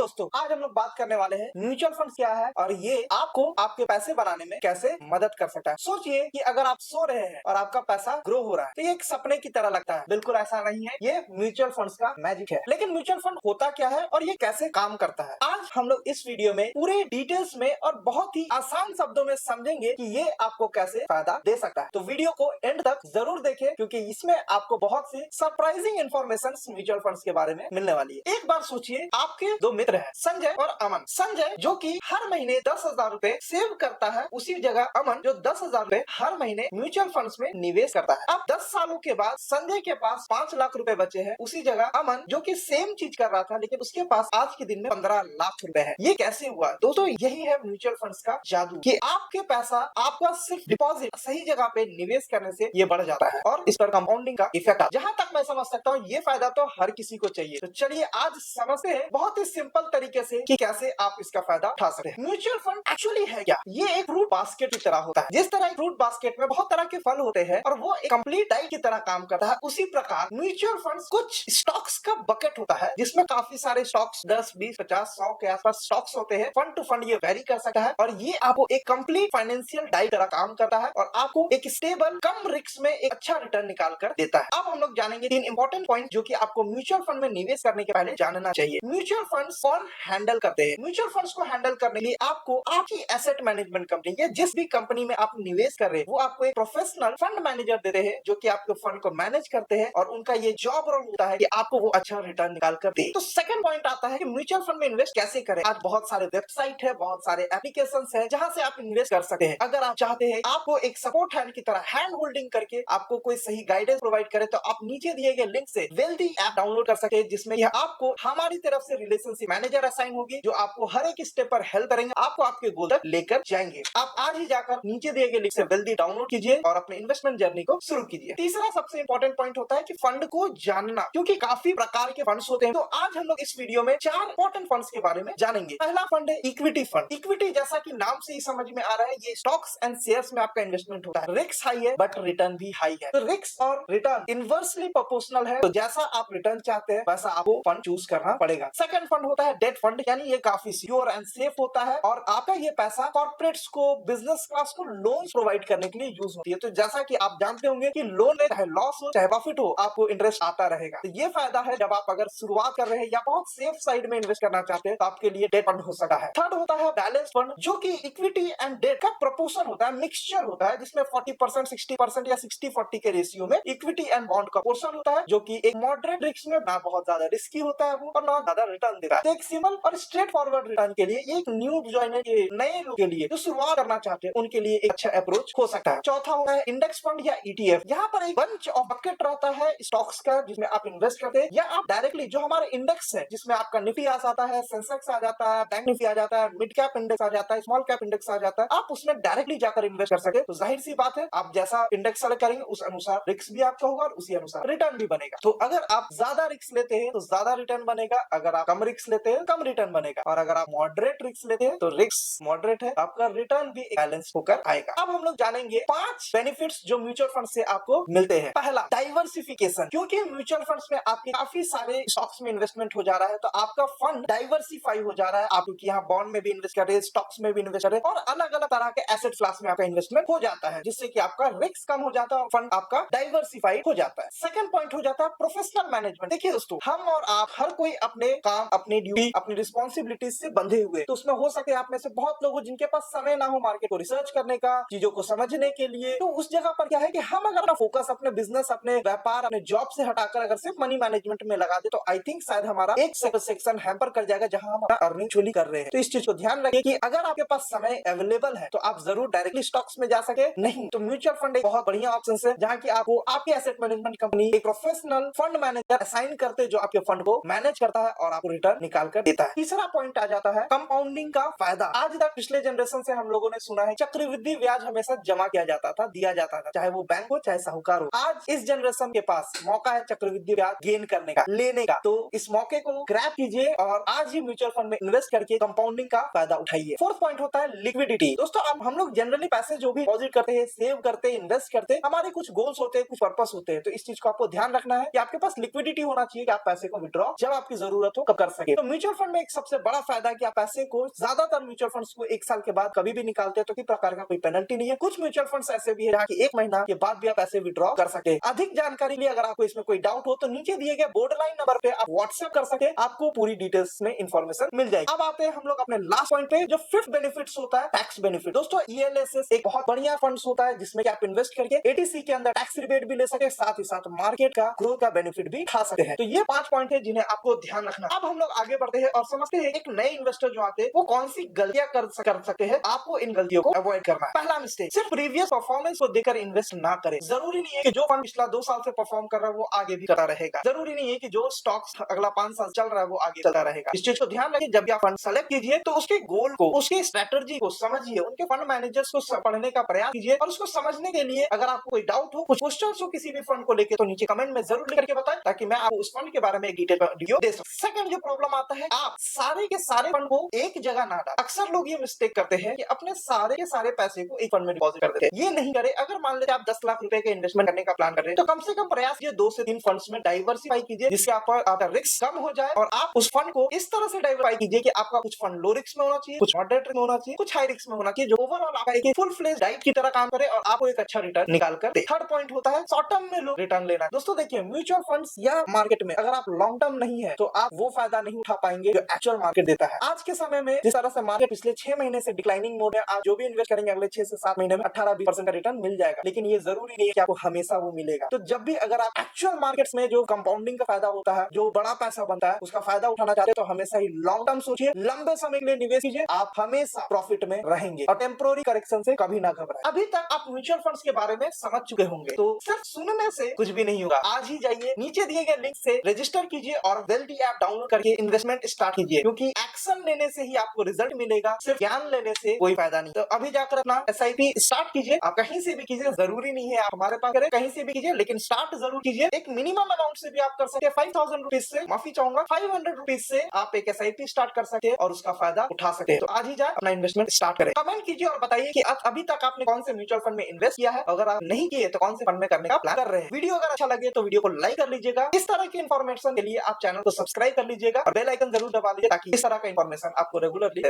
दोस्तों, आज हम लोग बात करने वाले हैं म्यूचुअल फंड क्या है और ये आपको आपके पैसे बनाने में कैसे मदद कर सकता है। सोचिए कि अगर आप सो रहे हैं और आपका पैसा ग्रो हो रहा है तो ये एक सपने की तरह लगता है। बिल्कुल ऐसा नहीं है, ये म्यूचुअल फंड्स का मैजिक है। लेकिन म्यूचुअल फंड होता क्या है और ये कैसे काम करता है, आज हम लोग इस वीडियो में पूरे डिटेल्स में और बहुत ही आसान शब्दों में समझेंगे कि ये आपको कैसे फायदा दे सकता है। तो वीडियो को एंड तक जरूर देखें, क्योंकि इसमें आपको बहुत सी सरप्राइजिंग इन्फॉर्मेशन म्यूचुअल फंड्स के बारे में मिलने वाली है। एक बार सोचिए, आपके दो मित्र हैं, संजय और अमन। संजय जो कि हर महीने 10,000 रुपए सेव करता है, उसी जगह अमन जो 10,000 रुपए हर महीने म्यूचुअल फंड्स में निवेश करता है। अब 10 सालों के बाद संजय के पास 5 लाख रुपए बचे हैं, उसी जगह अमन जो कि सेम चीज कर रहा था लेकिन उसके पास आज के दिन में 15 लाख रुपए है। ये कैसे हुआ दोस्तों? यही है म्यूचुअल फंड्स का जादू कि आपके पैसा आपका सिर्फ डिपॉजिट सही जगह पे निवेश करने से ये बढ़ जाता है और इस पर कंपाउंडिंग का इफेक्ट आता है। जहां तक मैं समझ सकता हूँ ये फायदा तो हर किसी को चाहिए। तो चलिए आज समझते हैं बहुत ही सिंपल तरीके से कि कैसे आप इसका फायदा उठा सकते हैं। म्यूचुअल फंड एक्चुअली है क्या? ये एक फ्रूट बास्केट की तरह होता है। जिस तरह एक फ्रूट बास्केट में बहुत तरह के फल होते हैं और वो एक कंप्लीट डाइट की तरह काम करता है, उसी प्रकार म्यूचुअल फंड कुछ स्टॉक्स का बकेट होता है जिसमें काफी सारे स्टॉक्स 10, 20, 50, 100 के आसपास स्टॉक्स होते हैं। फंड टू फंड ये वेरी कर सकता है और ये आपको एक कंप्लीट फाइनेंशियल डाइट तरह काम करता है और आपको एक स्टेबल कम रिस्क में एक अच्छा रिटर्न निकाल कर देता है। अब हम लोग जानेंगे 3 इंपॉर्टेंट पॉइंट जो कि आपको म्यूचुअल फंड में निवेश करने के पहले जानना चाहिए। म्यूचुअल फंड्स कौन हैंडल करते हैं? म्यूचुअल फंड्स को हैंडल करने के लिए आपको आपकी एसेट मैनेजमेंट कंपनी या जिस भी कंपनी में आप निवेश कर रहे हैं वो आपको एक प्रोफेशनल फंड मैनेजर देते हैं जो कि आपके फंड को मैनेज करते हैं और उनका ये जॉब रोल होता है कि आपको वो अच्छा रिटर्न निकाल कर दे। तो सेकंड पॉइंट आता है कि म्यूचुअल फंड में इन्वेस्ट कैसे करें। आज बहुत सारे वेबसाइट है, बहुत सारे एप्लीकेशन है जहां से आप इन्वेस्ट कर सकते हैं। अगर आप चाहते हैं आपको एक सपोर्ट हैंड की तरह हैंड होल्डिंग करके आपको कोई सही गाइडेंस प्रोवाइड करे तो आप नीचे दिए गए लिंक से वेल्दी ऐप डाउनलोड कर सकते हैं, जिसमें यह आपको हमारी तरफ से रिलेशनशिप मैनेजर असाइन होगी जो आपको हर एक स्टेप पर हेल्प करेंगे, आपको आपके गोल तक लेकर जाएंगे। आप आज ही जाकर नीचे दिए गए लिंक से वेल्दी डाउनलोड कीजिए और अपने इन्वेस्टमेंट जर्नी को शुरू कीजिए। तीसरा सबसे इंपॉर्टेंट पॉइंट होता है कि फंड को जानना, क्योंकि काफी प्रकार के फंड्स होते हैं। तो आज हम लोग इस वीडियो में 4 इंपॉर्टेंट फंड्स के बारे में जानेंगे। पहला फंड है इक्विटी फंड। इक्विटी जैसा कि नाम से ही समझ में आ रहा है, ये स्टॉक्स एंड शेयर्स में आपका इन्वेस्टमेंट होता है। रिस्क हाई है बट रिटर्न भी हाई है। तो रिस्क और रिटर्न इनवर्सली प्रोपोर्शनल है, तो जैसा आप रिटर्न चाहते हैं वैसा आपको फंड चूज करना पड़ेगा। सेकंड फंड होता है डेट फंड, यानी ये काफी सिक्योर एंड सेफ होता है और आपका ये पैसा कॉर्पोरेट्स को, बिजनेस क्लास को लोन प्रोवाइड करने के लिए यूज होती है। तो जैसा कि आप जानते होंगे कि लोन में चाहे लॉस हो चाहे प्रॉफिट हो आपको इंटरेस्ट आता रहेगा। तो ये फायदा है जब आप अगर शुरुआत कर रहे हैं या बहुत सेफ साइड में इन्वेस्ट करना चाहते हैं तो आपके लिए डेट फंड हो सकता है। थर्ड होता है बैलेंस फंड, जो कि इक्विटी एंड डेट का प्रोपोर्शन होता है, मिक्सचर होता है, जिसमें 40%, 60% या 60-40 के रेशियो में इक्विटी एंड बॉन्ड का पोर्शन होता है, जो कि एक मॉडरेट रिस्क में ना बहुत ज्यादा रिस्की होता है वो और ना ज्यादा रिटर्न देता है। तो एक सिंपल और स्ट्रेट फॉरवर्ड रिटर्न के लिए एक न्यू ज्वाइनर के नए लोग के लिए जो शुरुआत करना चाहते हैं उनके लिए एक अच्छा अप्रोच हो सकता है। चौथा होता है इंडेक्स फंड या ईटीएफ। यहाँ पर एक बंच ऑफ बकेट रहता है स्टॉक्स का जिसमें आप इन्वेस्ट करते हैं, या आप डायरेक्टली जो हमारे इंडेक्स है जिसमें आपका निफ्टी आ जाता है, सेंसेक्स आ जाता है, बैंक निफ्टी आ जाता है, मिड कैप इंडेक्स आ जाता है, स्मॉल कैप इंडेक्स आ जाता है, आप उसमें डायरेक्टली जाकर इन्वेस्ट कर सके। तो जाहिर सी बात है आप जैसा इंडेक्स सेलेक्ट करेंगे उस अनुसार रिस्क भी आपका होगा और उसी अनुसार रिटर्न भी बनेगा। तो अगर आप ज्यादा रिस्क लेते हैं तो ज्यादा रिटर्न बनेगा, अगर आप कम रिस्क लेते हैं कम रिटर्न बनेगा, और अगर आप मॉडरेट रिस्क लेते हैं तो रिस्क मॉडरेट है, आपका रिटर्न भी बैलेंस होकर आएगा। अब हम लोग जानेंगे 5 बेनिफिट्स जो म्यूचुअल फंड से आपको मिलते हैं। पहला, डाइवर्सिफिकेशन। क्योंकि म्यूचुअल फंड्स में आपके काफी सारे स्टॉक्स में इन्वेस्टमेंट हो जा रहा है तो आपका फंड डाइवर्सिफाई हो जा रहा है। आप यहाँ बॉन्ड में भी इन्वेस्ट कर रहे हैं, स्टॉक्स में भी इन्वेस्ट कर रहे हैं और अलग अलग तरह के एसेट क्लास में आपका इन्वेस्टमेंट हो जाता है, जिससे कि आपका रिस्क कम हो जाता है और फंड आपका डाइवर्सिफाइड हो जाता है। सेकंड पॉइंट हो जाता है प्रोफेशनल मैनेजमेंट। देखिए दोस्तों, हम और आप हर कोई अपने काम, अपनी ड्यूटी, अपनी रिस्पॉन्सिबिलिटीज से बंधे हुए, तो उसमें हो सके आप में से बहुत लोग जिनके पास समय ना हो मार्केट को रिसर्च करने का, चीजों को समझने के लिए। तो उस जगह पर क्या है कि हम अगर अपना फोकस अपने बिजनेस, अपने व्यापार, अपने जॉब से हटाकर अगर सिर्फ मनी मैनेजमेंट में लगा दे तो आई थिंक शायद हमारा एक सेक्शन हैम्पर कर जाएगा जहां हम अर्निंग चोरी कर रहे हैं। तो इस चीज को ध्यान रखिए कि अगर आपके पास समय अवेलेबल है तो आप जरूर डायरेक्टली स्टॉक्स में जा सके, नहीं तो म्यूचुअल फंड एक बहुत बढ़िया ऑप्शन है जहां की आपको आपकी एसेट मैनेजमेंट कंपनी एक प्रोफेशनल फंड मैनेजर असाइन करते जो आपके फंड को मैनेज करता है और आपको रिटर्न निकाल कर देता है। तीसरा पॉइंट आ जाता है कंपाउंडिंग का फायदा। आज तक पिछले जनरेशन से हम लोगों ने सुना है चक्रवृद्धि ब्याज हमेशा जमा किया जाता था, दिया जाता था, चाहे वो बैंक हो चाहे साहूकार हो। आज इस जनरेशन के पास मौका है चक्रवृद्धि ब्याज गेन करने का, लेने का। तो इस मौके को ग्रैब कीजिए और आज ही म्यूचुअल फंड में इन्वेस्ट करके कंपाउंडिंग का फायदा उठाइए। फोर्थ पॉइंट होता है लिक्विडिटी। दोस्तों, अब हम लोग जनरली पैसे जो भी डिपॉजिट करते हैं, सेव करते हैं, इन्वेस्ट करते हैं, हमारे कुछ गोल्स होते हैं, कुछ पर्पस होते हैं। तो इस चीज को आपको ध्यान रखना है कि आपके पास लिक्विडिटी होना चाहिए कि आप पैसे को विड्रॉ जब आपकी जरूरत हो कब कर सके। तो म्यूचुअल फंड में एक सबसे बड़ा फायदा है कि आप पैसे को ज्यादातर म्यूचुअल फंड्स को 1 साल के बाद कभी भी निकालते हैं तो किसी प्रकार का कोई पेनल्टी नहीं है। कुछ म्यूचुअल फंड्स ऐसे भी है जहाँ की 1 महीना के बाद भी आप पैसे विड्रॉ कर सके। अधिक जानकारी के लिए अगर आपको इसमें कोई डाउट हो तो नीचे दिए गए बॉर्डरलाइन नंबर पे आप व्हाट्सएप कर सके, आपको पूरी डिटेल्स में इंफॉर्मेशन मिल जाएगी। अब आते हैं हम लोग अपने लास्ट पॉइंट पे, जो फिफ्थ बेनिफिट्स होता है टैक्स बेनिफिट। दोस्तों ELSS एक बहुत बढ़िया फंड्स होता है जिसमें आप इन्वेस्ट करके ATC के अंदर टैक्स रिबेट भी ले सके, साथ ही साथ मार्केट का ग्रोथ का बेनिफिट भी उठा सकते हैं। तो ये 5 पॉइंट है जिन्हें आपको ध्यान रखना। अब हम लोग आगे बढ़ते हैं और समझते हैं एक नए इन्वेस्टर जो आते हैं वो कौन सी गलतियां कर सकते हैं। आपको इन गलतियों को अवॉइड करना है। पहला मिस्टेक, सिर्फ प्रीवियस परफॉर्मेंस को देखकर इन्वेस्ट ना करें। जरूरी नहीं है कि जो फंड पिछला 2 साल से परफॉर्म कर रहा है वो आगे भी करता रहेगा। जरूरी नहीं है कि जो स्टॉक्स अगला 5 साल चल रहा है वो आगे चलता रहेगा। इस चीज को ध्यान रखिए। जब भी आप फंड सेलेक्ट कीजिए तो उसके गोल को, उसकी स्ट्रेटजी को समझिए, उनके फंड मैनेजर्स को पढ़ने का प्रयास कीजिए और उसको समझने के लिए अगर आपको कोई डाउट हो, कुछ क्वेश्चन हो किसी भी फंड को लेकर, तो नीचे कमेंट में जरूर लिख करके बताएं ताकि मैं आपको उस फंड के बारे में एक डिटेल वीडियो दे सकूं। सेकंड जो प्रॉब्लम आता है, आप सारे के सारे फंड को एक जगह ना डालें। अक्सर लोग ये मिस्टेक करते हैं कि अपने सारे के सारे पैसे को एक फंड में डिपॉजिट कर देते हैं। ये नहीं करें। अगर मान लीजिए आप 10 लाख रुपए के इन्वेस्टमेंट करने का प्लान कर रहे हैं तो कम से कम प्रयास कीजिए 2 से 3 फंड्स में डाइवर्सिफाई कीजिए, जिससे आपका रिस्क कम हो जाए और आप उस फंड को इस तरह से डाइवर्सिफाई कीजिए कि आपका कुछ फंड लो रिस्क में होना चाहिए, कुछ मॉडरेट रिस्क में होना चाहिए, कुछ हाई रिस्क में होना चाहिए, जो ओवरऑल आपका एक फुल फ्लेज डाइट की तरह काम करे और आपको एक अच्छा रिटर्न निकाल कर दे। थर्ड पॉइंट होता है शॉर्ट टर्म में लोग रिटर्न लेना। दोस्तों देखिए, म्यूचुअल फंड्स या मार्केट में अगर आप लॉन्ग टर्म नहीं है तो आप वो फायदा नहीं उठा पाएंगे जो एक्चुअल मार्केट देता है। आज के समय में जिस तरह से मार्केट पिछले 6 महीने से डिक्लाइनिंग मोड है, आप जो भी इन्वेस्ट करेंगे अगले 6 से 7 महीने में 18-20% का रिटर्न मिल जाएगा, लेकिन ये जरूरी नहीं है कि आपको हमेशा वो मिलेगा। तो जब भी अगर आप एक्चुअल मार्केट्स में जो कंपाउंडिंग का फायदा होता है, जो बड़ा पैसा बनता है, उसका फायदा उठाना चाहते हैं तो हमेशा ही लॉन्ग टर्म सोचिए, लंबे समय के लिए निवेश कीजिए, आप हमेशा प्रॉफिट में रहेंगे और टेम्पोररी करेक्शन से कभी ना घबराएं। अभी तक आप म्यूचुअल फंड्स के बारे में समझ चुके होंगे, तो सिर्फ सुनने से कुछ भी नहीं होगा। आज ही जाइए, नीचे दिए गए लिंक से रजिस्टर कीजिए और वेल्टी ऐप डाउनलोड करके इन्वेस्टमेंट स्टार्ट कीजिए, क्योंकि एक्शन लेने से ही आपको रिजल्ट मिलेगा, सिर्फ ज्ञान लेने से कोई फायदा नहीं। तो अभी जाकर अपना SIP स्टार्ट कीजिए। आप कहीं से भी कीजिए, जरूरी नहीं है आप हमारे पास करें, कहीं से भी कीजिए, लेकिन स्टार्ट जरूर कीजिए। एक मिनिमम अमाउंट से भी आप कर सकते हैं। 5000 रुपीज से, माफी चाहूंगा, 500 रुपीज से आप एक SIP स्टार्ट कर सकते हैं और उसका फायदा उठा सकते हैं। तो आज ही जाए अपना इन्वेस्टमेंट स्टार्ट करें। कमेंट कीजिए और बताइए कि अभी तक आपने कौन से म्यूचुअल फंड में इन्वेस्ट किया है। अगर आप नहीं किए तो कौन से फंड में करने का प्लान कर रहे हैं। वीडियो अगर अच्छा लगे तो वीडियो को लाइक कर लीजिएगा। इस तरह की इन्फॉर्मेशन के लिए आप चैनल को सब्सक्राइब कर लीजिएगा और बेल आइकन जरूर दबा लीजिए ताकि इस तरह का इन्फॉर्मेशन आपको रेगुलरली